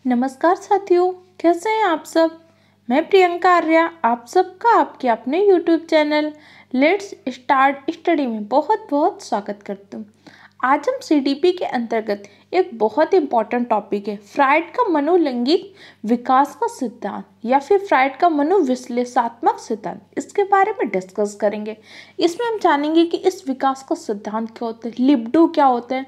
नमस्कार साथियों, कैसे हैं आप सब। मैं प्रियंका आर्या आप सबका आपके अपने YouTube channel let's start study में बहुत बहुत स्वागत करती हूँ। आज हम CDP के अंतर्गत एक बहुत इम्पॉर्टेंट टॉपिक है फ्राइड का मनोलैंगिक विकास का सिद्धांत या फिर फ्राइड का मनोविश्लेषणात्मक सिद्धांत, इसके बारे में डिस्कस करेंगे। इसमें हम जानेंगे कि इस विकास का सिद्धांत क्या होता है, लिबिडो क्या होता है,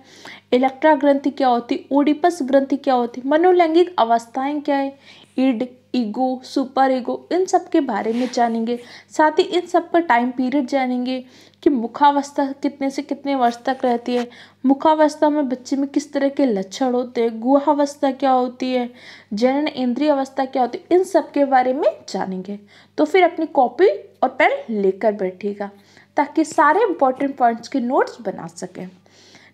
इलेक्ट्रा ग्रंथि क्या होती है, ओडिपस ग्रंथि क्या होती है, मनोलैंगिक अवस्थाएं क्या है, ईड, ईगो, सुपर ईगो, इन सब के बारे में जानेंगे। साथ ही इन सब का टाइम पीरियड जानेंगे कि मुखावस्था कितने से कितने वर्ष तक रहती है, मुखावस्था में बच्चे में किस तरह के लक्षण होते हैं, गुहावस्था क्या होती है, जनन इंद्रिय अवस्था क्या होती है, इन सब के बारे में जानेंगे। तो फिर अपनी कॉपी और पेन लेकर बैठिएगा ताकि सारे इंपॉर्टेंट पॉइंट्स के नोट्स बना सकें।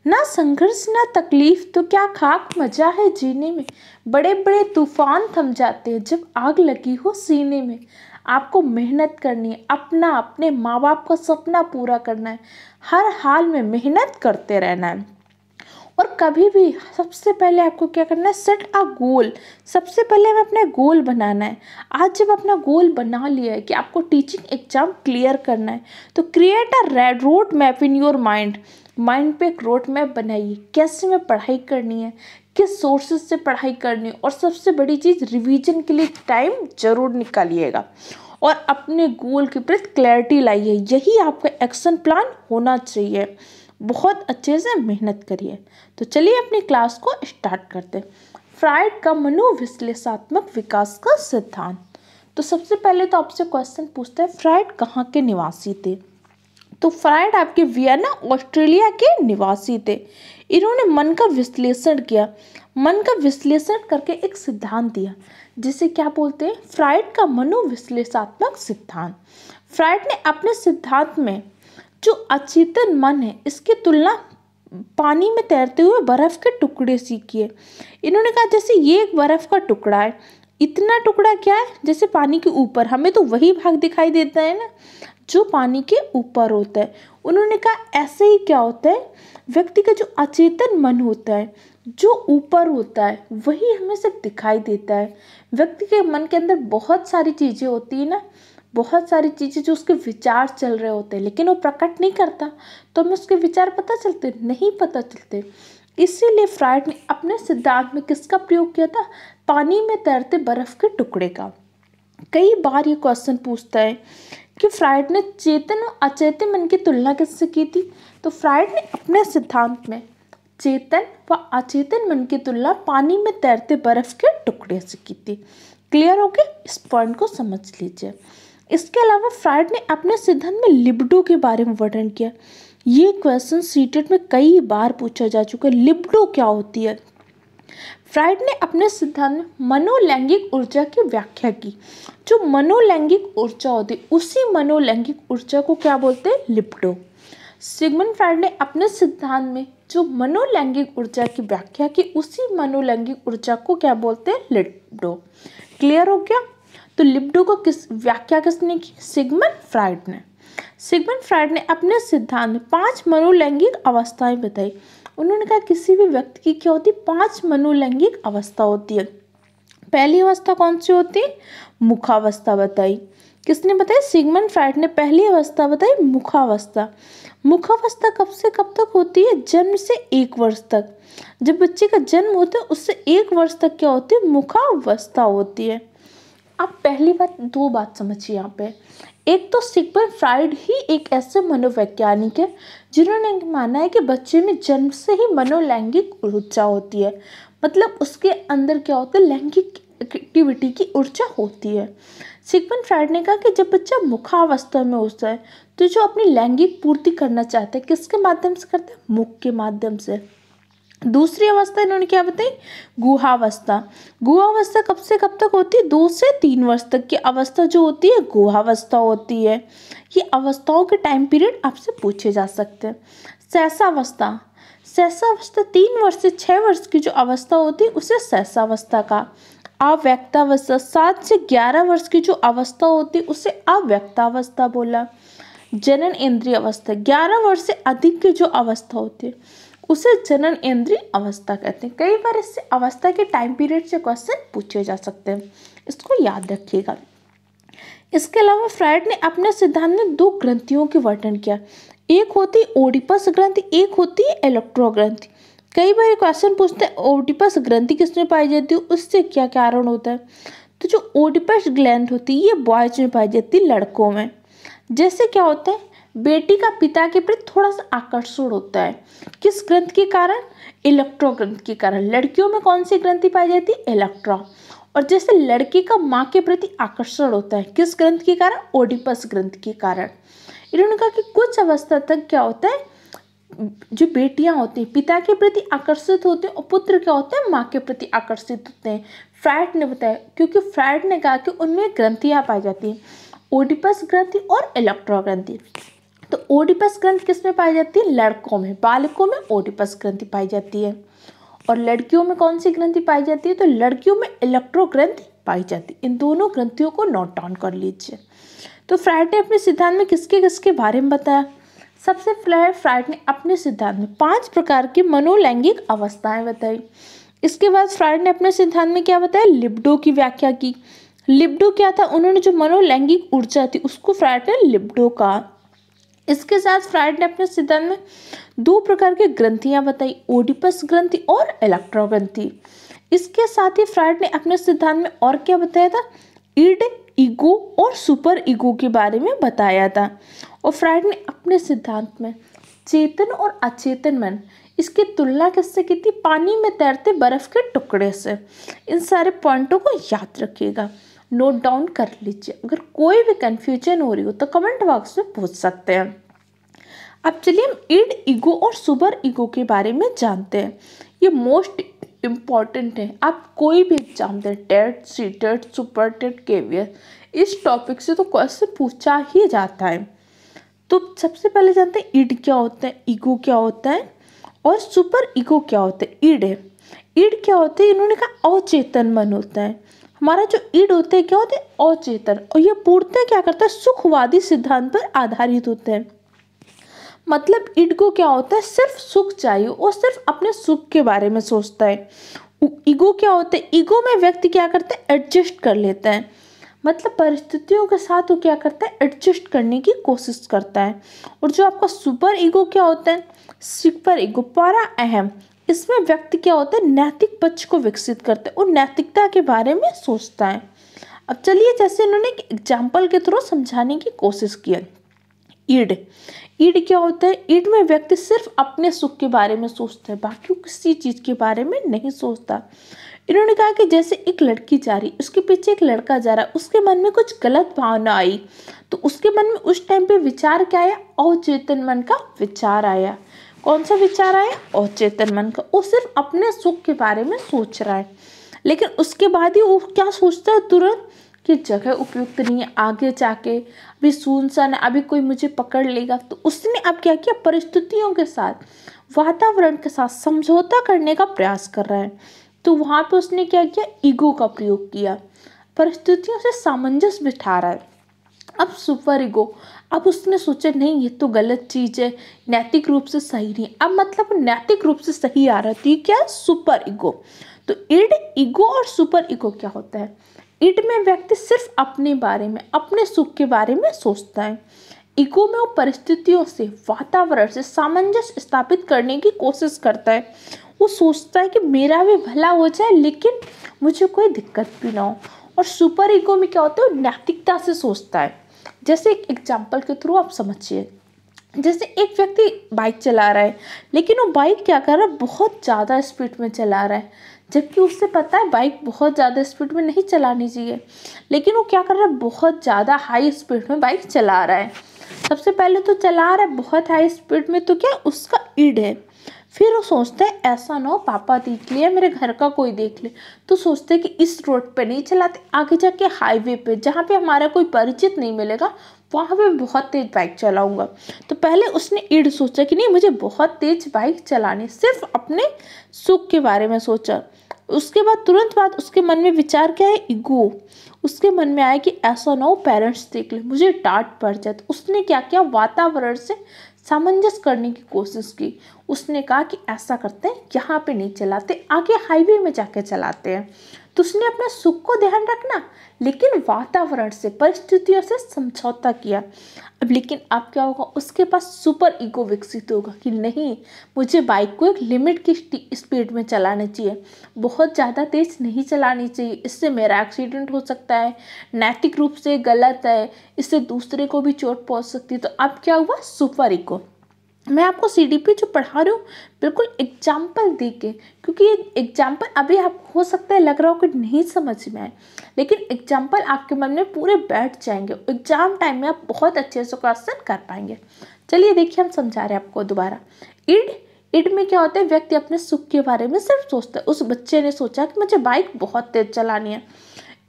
ना संघर्ष ना तकलीफ तो क्या खाक मजा है जीने में, बड़े बड़े तूफान थम जाते हैं जब आग लगी हो सीने में। आपको मेहनत करनी है, अपने माँ बाप का सपना पूरा करना है, हर हाल में मेहनत करते रहना है। और कभी भी सबसे पहले आपको क्या करना है, सेट अ गोल। सबसे पहले हमें अपना गोल बनाना है। आज जब अपना गोल बना लिया है कि आपको टीचिंग एग्जाम क्लियर करना है, तो create a red road map in your mind पे एक रोड मैप बनाइए। कैसे में पढ़ाई करनी है, किस सोर्सेज से पढ़ाई करनी है, और सबसे बड़ी चीज़ रिवीजन के लिए टाइम जरूर निकालिएगा और अपने गोल के प्रति क्लैरिटी लाइए। यही आपका एक्शन प्लान होना चाहिए। बहुत अच्छे से मेहनत करिए। तो चलिए अपनी क्लास को स्टार्ट करते हैं। फ्राइड का मनोविश्लेषणात्मक विकास का सिद्धांत। तो सबसे पहले तो आपसे क्वेश्चन पूछता है, फ्राइड कहाँ के निवासी थे। तो फ्राइड आपके वियना ऑस्ट्रेलिया के निवासी थे। इन्होंने मन का विश्लेषण किया, मन का विश्लेषण करके एक सिद्धांत दिया जिसे क्या बोलते हैं, फ्राइड का मनोविश्लेषणात्मक सिद्धांत। फ्राइड ने अपने सिद्धांत में जो अचेतन मन है इसकी तुलना पानी में तैरते हुए बर्फ के टुकड़े से की है। इन्होंने कहा जैसे ये एक बर्फ का टुकड़ा है, इतना टुकड़ा क्या है, जैसे पानी के ऊपर हमें तो वही भाग दिखाई देता है ना जो पानी के ऊपर होता है। उन्होंने कहा ऐसे ही क्या होता है, व्यक्ति का जो अचेतन मन होता है जो ऊपर होता है वही हमें सिर्फ दिखाई देता है। व्यक्ति के मन के अंदर बहुत सारी चीज़ें होती है ना, बहुत सारी चीज़ें जो उसके विचार चल रहे होते हैं, लेकिन वो प्रकट नहीं करता, तो हमें उसके विचार पता चलते नहीं पता चलते। इसीलिए फ्राइड ने अपने सिद्धांत में किसका प्रयोग किया था, पानी में तैरते बर्फ के टुकड़े का। कई बार ये क्वेश्चन पूछता है कि फ्राइड ने चेतन और अचेतन मन की तुलना किससे की थी। तो फ्राइड ने अपने सिद्धांत में चेतन व अचेतन मन की तुलना पानी में तैरते बर्फ के टुकड़े से की थी। क्लियर हो गया, इस पॉइंट को समझ लीजिए। इसके अलावा फ्राइड ने अपने सिद्धांत में लिबिडो के बारे में वर्णन किया। ये क्वेश्चन सीटेट में कई बार पूछा जा चुका है, लिबिडो क्या होती है। फ्राइड ने अपने सिद्धांत में मनोलैंगिक ऊर्जा की व्याख्या की। जो मनोलैंगिक ऊर्जा होती है उसी मनोलैंगिक ऊर्जा को क्या बोलते हैं, लिबिडो। सिगमंड फ्राइड ने अपने सिद्धांत में जो मनोलैंगिक ऊर्जा की व्याख्या की उसी मनोलैंगिक ऊर्जा को क्या बोलते हैं, लिबिडो। क्लियर हो गया। तो लिबिडो को व्याख्या किसने की, सिगमंड फ्राइड ने। सिगमंड फ्राइड ने अपने सिद्धांत में 5 मनोलैंगिक अवस्थाएं बताई। उन्होंने कहा किसी भी व्यक्ति की क्या होती है, 5 मनोलैंगिक अवस्था होती है। पहली अवस्था कौन सी होती है, मुखावस्था बताई। किसने बताई, सिगमंड फ्राइड ने पहली अवस्था बताई, मुखावस्था। मुखावस्था कब से कब तक होती है, जन्म से 1 वर्ष तक। जब बच्चे का जन्म होता है उससे 1 वर्ष तक क्या होती है, मुखावस्था होती है। अब पहली बात, 2 बात समझिए यहाँ पे। एक तो सिगमंड फ्राइड ही एक ऐसे मनोवैज्ञानिक है जिन्होंने माना है कि बच्चे में जन्म से ही मनोलैंगिक ऊर्जा होती है, मतलब उसके अंदर क्या होता है, लैंगिक एक्टिविटी की ऊर्जा होती है। सिगमंड फ्राइड ने कहा कि जब बच्चा मुखावस्था में होता है तो जो अपनी लैंगिक पूर्ति करना चाहता है किसके माध्यम से करता है, मुख के माध्यम से। दूसरी अवस्था इन्होंने क्या बताई, गुहावस्था। गुहावस्था कब से कब तक होती है, 2 से 3 वर्ष तक की अवस्था जो होती है गुहावस्था होती है। ये अवस्थाओं के टाइम पीरियड आपसे पूछे जा सकते हैं। सहसावस्था, सहसावस्था 3 वर्ष से 6 वर्ष की जो अवस्था होती है उसे सहसावस्था का। अव्यक्तावस्था 7 से 11 वर्ष की जो अवस्था होती है उसे अव्यक्तावस्था बोला। जनन इंद्रिय अवस्था 11 वर्ष से अधिक की जो अवस्था होती है उसे जनन इंद्रिय अवस्था कहते हैं। कई बार इससे अवस्था के टाइम पीरियड से क्वेश्चन पूछे जा सकते हैं, इसको याद रखिएगा। इसके अलावा फ्रायड ने अपने सिद्धांत में 2 ग्रंथियों के वर्णन किया। एक होती है ओडिपस ग्रंथि, एक होती है इलेक्ट्रो ग्रंथि। कई बार क्वेश्चन पूछते हैं ओडिपस ग्रंथि किसमें पाई जाती है, उससे क्या कारण होता है। तो जो ओडिपस ग्लैंड होती है ये बॉयज में पाई जाती है, लड़कों में। जैसे क्या होता है, बेटी का पिता के प्रति थोड़ा सा आकर्षण होता है, किस ग्रंथ के कारण, इलेक्ट्रो ग्रंथ के कारण। लड़कियों में कौन सी ग्रंथि पाई जाती है, इलेक्ट्रा। और जैसे लड़के का माँ के प्रति आकर्षण होता है, किस ग्रंथ के कारण, ओडिपस ग्रंथ के कारण। इन्होंने कहा कि कुछ अवस्था तक क्या होता है, जो बेटियां होती हैं पिता के प्रति आकर्षित होते हैं और पुत्र क्या होते हैं, माँ के प्रति आकर्षित होते हैं। फ्रायड ने बताया, क्योंकि फ्रायड ने कहा कि उनमें ग्रंथियां पाई जाती हैं, ओडिपस ग्रंथि और इलेक्ट्रो ग्रंथि। तो ओडिपस ग्रंथि किसमें पाई जाती है, लड़कों में, बालकों में ओडिपस ग्रंथि पाई जाती है। और लड़कियों में कौन सी ग्रंथि पाई जाती है, तो लड़कियों में इलेक्ट्रो ग्रंथि पाई जाती है। इन दोनों ग्रंथियों को नोट डाउन कर लीजिए। तो फ्रायड ने अपने सिद्धांत में किसके किसके बारे में बताया। सबसे पहले फ्रायड ने अपने सिद्धांत में 5 प्रकार की मनोलैंगिक अवस्थाएं बताई। इसके बाद फ्रायड ने अपने सिद्धांत में क्या बताया, लिबिडो की व्याख्या की। लिबिडो क्या था, उन्होंने जो मनोलैंगिक ऊर्जा थी उसको फ्रायड ने लिबिडो कहा। इसके साथ फ्रायड ने अपने सिद्धांत में 2 प्रकार की ग्रंथियां बताई, ओडिपस ग्रंथि और इलेक्ट्रो ग्रंथि। इसके साथ ही फ्रायड ने अपने सिद्धांत में और क्या बताया था, ईड, ईगो और सुपर ईगो के बारे में बताया था। और फ्रायड ने अपने सिद्धांत में चेतन और अचेतन मन, इसकी तुलना किससे की थी, पानी में तैरते बर्फ के टुकड़े से। इन सारे पॉइंटों को याद रखिएगा, नोट डाउन कर लीजिए। अगर कोई भी कंफ्यूजन हो रही हो तो कमेंट बॉक्स में पूछ सकते हैं। अब चलिए हम ईड, ईगो और सुपर ईगो के बारे में जानते हैं। ये मोस्ट इम्पॉर्टेंट है, आप कोई भी एग्जाम दें, TET, CTET, super TET, KVS, इस टॉपिक से तो क्वेश्चन पूछा ही जाता है। तो सबसे पहले जानते हैं ईड क्या होता है, ईगो क्या होता है और सुपर ईगो क्या होता है। ईड है, ईड क्या होते हैं, इन्होंने कहा अचेतन मन होता है। हमारा जो ईड होते हैं क्या होते हैं, अचेतन, और ये पूर्णतः क्या करता है, सुखवादी सिद्धांत पर आधारित होते हैं। मतलब ईड को क्या होता है, सिर्फ सुख चाहिए और सिर्फ अपने सुख के बारे में सोचता है। ईगो क्या होता है, ईगो में व्यक्ति क्या करता है, एडजस्ट कर लेता है। मतलब परिस्थितियों के साथ वो क्या करता है, एडजस्ट करने की कोशिश करता है। और जो आपका सुपर ईगो क्या होता है, सुपर ईगो बड़ा अहम, इसमें व्यक्ति क्या होता है, नैतिक पक्ष को विकसित करता है और नैतिकता के बारे में सोचता है। अब चलिए जैसे इन्होंने एक एग्जाम्पल के थ्रू समझाने की कोशिश की। ईड, ईड क्या होता है, ईड में व्यक्ति सिर्फ अपने सुख के बारे में सोचता है, बाकी किसी चीज के बारे में नहीं सोचता। इन्होंने कहा कि जैसे एक लड़की जा रही, उसके पीछे एक लड़का जा रहा है, उसके मन में कुछ गलत भावना आई तो उसके मन में उस टाइम पे विचार क्या आया, अचेतन मन का विचार आया। कौन सा विचार आया, अचेतन मन का। वो सिर्फ अपने सुख के बारे में सोच रहा है, लेकिन उसके बाद ही वो क्या सोचता है तुरंत कि जगह उपयुक्त नहीं है, आगे जाके अभी सुनसान है, अभी कोई मुझे पकड़ लेगा। तो उसने अब क्या किया, परिस्थितियों के साथ, वातावरण के साथ समझौता करने का प्रयास कर रहा है। तो वहाँ पे उसने क्या किया, ईगो का प्रयोग किया, परिस्थितियों से सामंजस्य बिठा रहा है। अब सुपर ईगो, अब उसने सोचा नहीं ये तो गलत चीज़ है, नैतिक रूप से सही नहीं। अब मतलब नैतिक रूप से सही आ रहा थी क्या, सुपर ईगो। तो ईड, ईगो और सुपर ईगो क्या होता है, ईड में व्यक्ति सिर्फ अपने बारे में, अपने सुख के बारे में सोचता है। ईगो में वो परिस्थितियों से, वातावरण से सामंजस्य स्थापित करने की कोशिश करता है। वो सोचता है कि मेरा भी भला हो जाए लेकिन मुझे कोई दिक्कत भी ना हो। और सुपर ईगो में क्या होता है, वो नैतिकता से सोचता है। जैसे एक एग्जाम्पल के थ्रू आप समझिए, जैसे एक व्यक्ति बाइक चला रहा है लेकिन वो बाइक क्या कर रहा है, बहुत ज़्यादा स्पीड में चला रहा है, जबकि उससे पता है बाइक बहुत ज़्यादा स्पीड में नहीं चलानी चाहिए, लेकिन वो क्या कर रहा है, बहुत ज़्यादा हाई स्पीड में बाइक चला रहा है। सबसे पहले तो चला रहा है बहुत हाई स्पीड में, तो क्या उसका ईड है। फिर वो सोचता है ऐसा ना हो पापा देख लिया, मेरे घर का कोई देख ले, तो सोचते हैं कि इस रोड पे नहीं चलाते, आगे जाके हाईवे पे जहाँ पे हमारा कोई परिचित नहीं मिलेगा वहाँ पे बहुत तेज बाइक चलाऊंगा। तो पहले उसने ईड सोचा कि नहीं मुझे बहुत तेज बाइक चलानी, सिर्फ अपने सुख के बारे में सोचा। उसके बाद तुरंत बाद उसके मन में विचार क्या है, ईगो। उसके मन में आया कि ऐसा ना हो पेरेंट्स देख ले, मुझे डांट पड़ जाए। तो उसने क्या किया, वातावरण से सामंजस्य करने की कोशिश की। उसने कहा कि ऐसा करते हैं, यहाँ पे नहीं चलाते, आगे हाईवे में जाके चलाते हैं। तो उसने अपने सुख को ध्यान रखना, लेकिन वातावरण से, परिस्थितियों से समझौता किया। अब लेकिन अब क्या होगा, उसके पास सुपर ईगो विकसित होगा कि नहीं, मुझे बाइक को एक लिमिट की स्पीड में चलाना चाहिए, बहुत ज़्यादा तेज नहीं चलानी चाहिए, इससे मेरा एक्सीडेंट हो सकता है, नैतिक रूप से गलत है, इससे दूसरे को भी चोट पहुंच सकती है। तो अब क्या हुआ, सुपर ईगो। मैं आपको सीडीपी जो पढ़ा रही हूँ बिल्कुल एग्जाम्पल दे के, क्योंकि ये एग्जाम्पल अभी आप हो सकता है लग रहा हो कि नहीं समझ में आए, लेकिन एग्जाम्पल आपके मन में पूरे बैठ जाएंगे। एग्जाम टाइम में आप बहुत अच्छे से क्वेश्चन कर पाएंगे। चलिए देखिए, हम समझा रहे हैं आपको दोबारा। इड में क्या होता है, व्यक्ति अपने सुख के बारे में सिर्फ सोचता है। उस बच्चे ने सोचा कि मुझे बाइक बहुत तेज चलानी है।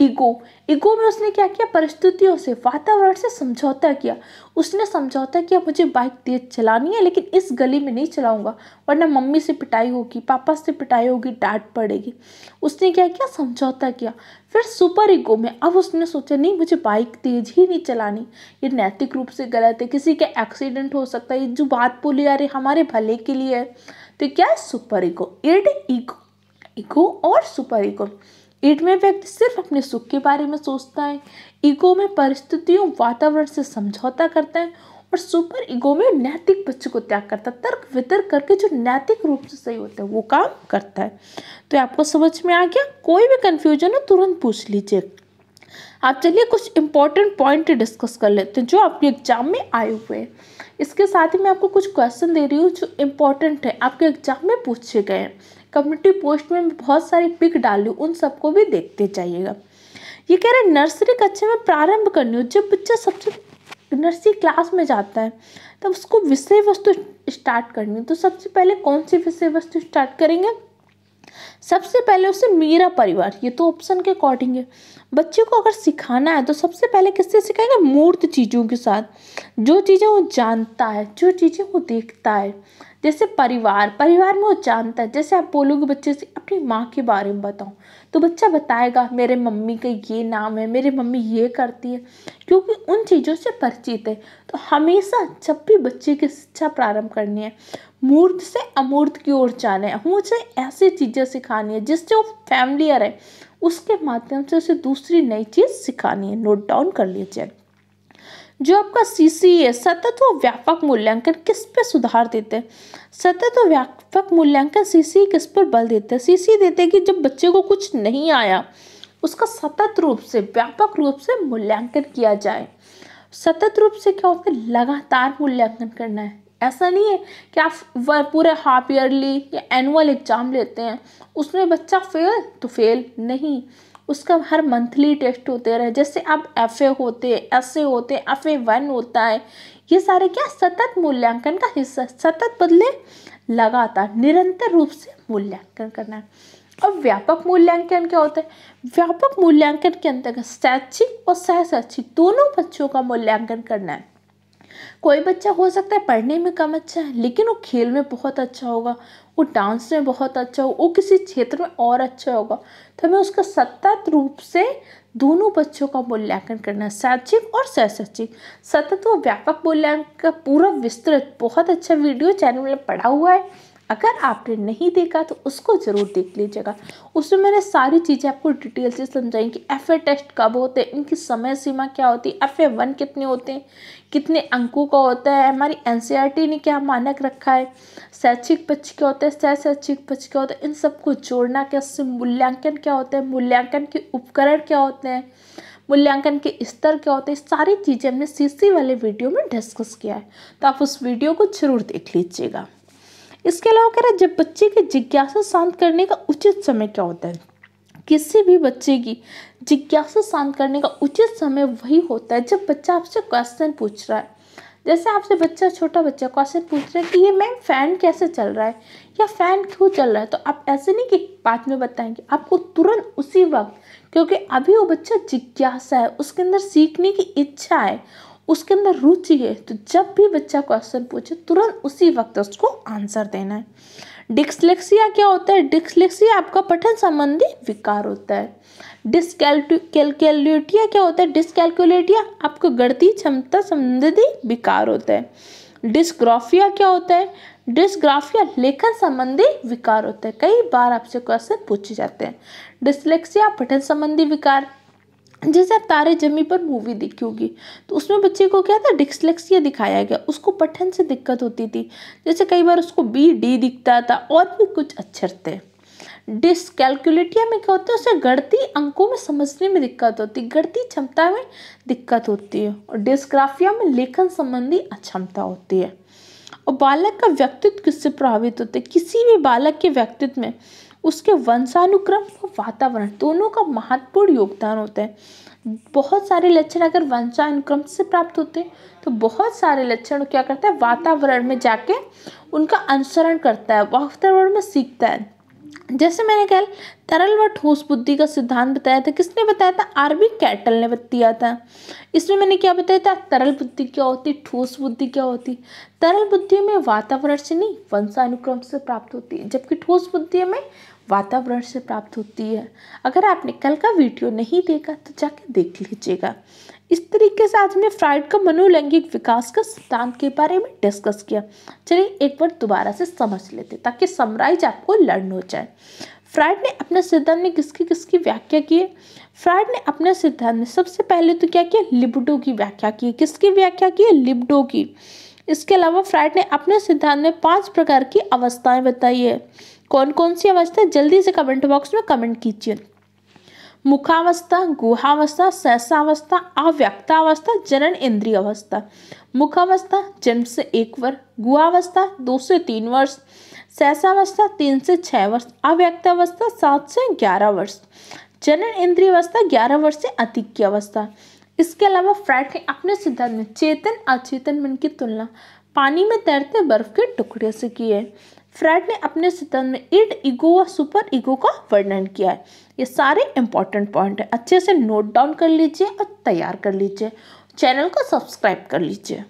ईगो में उसने क्या किया, परिस्थितियों से, वातावरण से समझौता किया। उसने समझौता किया, मुझे बाइक तेज चलानी है, लेकिन इस गली में नहीं चलाऊंगा, वरना मम्मी से पिटाई होगी, पापा से पिटाई होगी, डांट पड़ेगी। उसने क्या किया, समझौता किया। फिर सुपर ईगो में अब उसने सोचा, नहीं, मुझे बाइक तेज ही नहीं चलानी, ये नैतिक रूप से गलत है, किसी का एक्सीडेंट हो सकता है, ये जो बात बोली जा रही हमारे भले के लिए है। तो क्या है, सुपर ईगो। ईगो और सुपर ईगो। ईड में व्यक्ति सिर्फ अपने सुख के बारे में सोचता है, ईगो में परिस्थितियों, वातावरण से समझौता करता है, और सुपर ईगो में नैतिक पक्ष को त्याग करता है। तर्क वितर्क करके जो नैतिक रूप से सही होता है वो काम करता है। तो आपको समझ में आ गया? कोई भी कंफ्यूजन हो तुरंत पूछ लीजिए। आप चलिए कुछ इंपॉर्टेंट पॉइंट डिस्कस कर लेते हैं जो आपके एग्जाम में आए हुए हैं। इसके साथ ही मैं आपको कुछ क्वेश्चन दे रही हूँ जो इम्पोर्टेंट है, आपके एग्जाम में पूछे गए हैं। कम्युनिटी पोस्ट में बहुत सारी पिक डाली, उन सबको भी देखते जाइएगा। ये कह रहे हैं नर्सरी कक्षा में प्रारंभ करनी हो। जब बच्चा सबसे नर्सरी क्लास में जाता है तब उसको विषय वस्तु स्टार्ट करनी है। तो सबसे पहले कौन सी विषय वस्तु स्टार्ट करेंगे? सबसे पहले उसे मेरा परिवार, ये तो ऑप्शन के अकॉर्डिंग है। बच्चे को अगर सिखाना है तो सबसे पहले किससे सिखाएंगे? मूर्त चीज़ों के साथ, जो चीज़ें वो जानता है, जो चीज़ें वो देखता है। जैसे परिवार में वो जानता है। जैसे आप बोलोगे बच्चे से अपनी माँ के बारे में बताओ, तो बच्चा बताएगा मेरे मम्मी का ये नाम है, मेरी मम्मी ये करती है, क्योंकि उन चीज़ों से परिचित है। तो हमेशा जब भी बच्चे की शिक्षा प्रारंभ करनी है, मूर्त से अमूर्त की ओर जाना है, मुझे ऐसी चीज़ें सिखानी है जिससे वो फैमिलियर है, उसके माध्यम से उसे दूसरी नई चीज़ सिखानी है। नोट डाउन कर लीजिए। जो आपका सीसी है, सतत व व्यापक मूल्यांकन, किस पे सुधार देते हैं? सतत व व्यापक मूल्यांकन सीसी किस पर बल देते हैं? सीसी देते हैं कि जब बच्चे को कुछ नहीं आया उसका सतत रूप से, व्यापक रूप से मूल्यांकन किया जाए। सतत रूप से क्या होता है? लगातार मूल्यांकन करना है। ऐसा नहीं है कि आप पूरे हाफ ईयरली या एनुअल एग्जाम लेते हैं, उसमें बच्चा फेल तो फेल नहीं, उसका हर मंथली टेस्ट होते रहे। जैसे अब FA होते हैं, ऐसे होते हैं, FA1 होता है, ये सारे क्या सतत मूल्यांकन का हिस्सा। सतत बदले लगातार, निरंतर रूप से मूल्यांकन करना है। अब व्यापक मूल्यांकन क्या होता है? व्यापक मूल्यांकन के अंतर्गत शैक्षिक और सह-शैक्षिक दोनों बच्चों का मूल्यांकन करना है। कोई बच्चा हो सकता है पढ़ने में कम अच्छा है, लेकिन वो खेल में बहुत अच्छा होगा, वो डांस में बहुत अच्छा हो, वो किसी क्षेत्र में और अच्छा होगा। तो हमें उसका सतत रूप से दोनों बच्चों का मूल्यांकन करना है, शैक्षिक और सह-शैक्षिक। सतत व व्यापक मूल्यांकन का पूरा विस्तृत बहुत अच्छा वीडियो चैनल में पड़ा हुआ है, अगर आपने नहीं देखा तो उसको ज़रूर देख लीजिएगा। उसमें मैंने सारी चीज़ें आपको डिटेल से समझाई कि FA टेस्ट कब होते हैं, इनकी समय सीमा क्या होती है, FA1 कितने होते हैं, कितने अंकों का होता है, हमारी NCERT ने क्या मानक रखा है, शैक्षिक पक्ष क्या होता है, सह-शैक्षिक पक्ष क्या होता है, इन सबको जोड़ना कैसे, मूल्यांकन क्या होता है, मूल्यांकन के उपकरण क्या होते हैं, मूल्यांकन के स्तर क्या होते हैं, सारी चीज़ें हमने CC वाले वीडियो में डिस्कस किया है। तो आप उस वीडियो को जरूर देख लीजिएगा। इसके अलावा कह रहे हैं जब बच्चे की जिज्ञासा शांत करने का उचित समय क्या होता है? किसी भी बच्चे की जिज्ञासा शांत करने का उचित समय वही होता है जब बच्चा आपसे क्वेश्चन पूछ रहा है। जैसे आपसे बच्चा, छोटा बच्चा क्वेश्चन पूछ रहा है कि ये मैम फ़ैन कैसे चल रहा है या फ़ैन क्यों चल रहा है, तो आप ऐसे नहीं कि बाद में बताएंगे, आपको तुरंत उसी वक्त, क्योंकि अभी वो बच्चा जिज्ञासा है, उसके अंदर सीखने की इच्छा है, उसके अंदर रुचि है। तो जब भी बच्चा क्वेश्चन पूछे तुरंत उसी वक्त उसको आंसर देना है। डिस्लेक्सिया क्या होता है? डिस्लेक्सिया आपका पठन संबंधी विकार होता है। डिसकैलकुलेटिया क्या होता है? डिसकैलकुलेटिया आपको गणितीय क्षमता संबंधी विकार होता है। डिस्ग्राफिया क्या होता है? डिस्ग्राफिया लेखन संबंधी विकार होता है। कई बार आपसे क्वेश्चन पूछे जाते हैं। डिसलेक्सिया पठन संबंधी विकार, जैसे आप तारे जमी पर मूवी देखी होगी तो उसमें बच्चे को क्या था, डिसलेक्सिया दिखाया गया, उसको पठन से दिक्कत होती थी। जैसे कई बार उसको बी डी दिखता था और भी कुछ अक्षर थे। डिसकैलकुलेटिया में क्या होता है, उसे गणती अंकों में समझने में दिक्कत होती है, गणती क्षमता में दिक्कत होती है। और डिस्ग्राफिया में लेखन संबंधी अक्षमता होती है। और बालक का व्यक्तित्व किससे प्रभावित होते हैं? किसी भी बालक के व्यक्तित्व में उसके वंशानुक्रम और वातावरण दोनों का महत्वपूर्ण योगदान होता है। बहुत सारे लक्षण अगर वंशानुक्रम से प्राप्त होते हैं तो बहुत सारे लक्षण क्या करता है, वातावरण में जाके उनका अनुसरण करता है, वातावरण में सीखता है। जैसे मैंने कहा तरल व ठोस बुद्धि का सिद्धांत बताया था, किसने बताया था? आरबी कैटल ने बताया था। इसमें मैंने क्या बताया था, तरल बुद्धि क्या होती, ठोस बुद्धि क्या होती। तरल बुद्धि में वातावरण से नहीं वंशानुक्रम से प्राप्त होती है, जबकि ठोस बुद्धि में वातावरण से प्राप्त होती है। अगर आपने कल का वीडियो नहीं देखा तो जाके देख लीजिएगा। इस तरीके से आज हमने फ्राइड का मनोलैंगिक विकास का सिद्धांत के बारे में डिस्कस किया। चलिए एक बार दोबारा से समझ लेते ताकि समराइज आपको लर्न हो जाए। फ्राइड ने अपने सिद्धांत में किसकी किसकी व्याख्या की है? फ्राइड ने अपने सिद्धांत में सबसे पहले तो क्या किया, लिबिडो की व्याख्या की। किसकी व्याख्या की है? लिबिडो की। इसके अलावा फ्राइड ने अपने सिद्धांत में 5 प्रकार की अवस्थाएं बताई है। कौन कौन सी अवस्था? जल्दी से कमेंट बॉक्स में कमेंट कीजिए। मुखावस्था, गुहावस्था, सहसावस्था, अव्यक्तावस्था, जनन इंद्रिय अवस्था। मुखावस्था जन्म से 1 वर्ष, गुहावस्था 2 से 3 वर्ष, सहसावस्था 3 से 6 वर्ष, अव्यक्तावस्था 7 से 11 वर्ष, जनन इंद्रिय अवस्था 11 वर्ष से अधिक की अवस्था। इसके अलावा फ्राइड ने अपने सिद्धांत में चेतन अचेतन मन की तुलना पानी में तैरते बर्फ के टुकड़े से की है। फ्राइड ने अपने सिद्धांत में इड, ईगो व सुपर ईगो का वर्णन किया है। ये सारे इंपॉर्टेंट पॉइंट है, अच्छे से नोट डाउन कर लीजिए और तैयार कर लीजिए। चैनल को सब्सक्राइब कर लीजिए।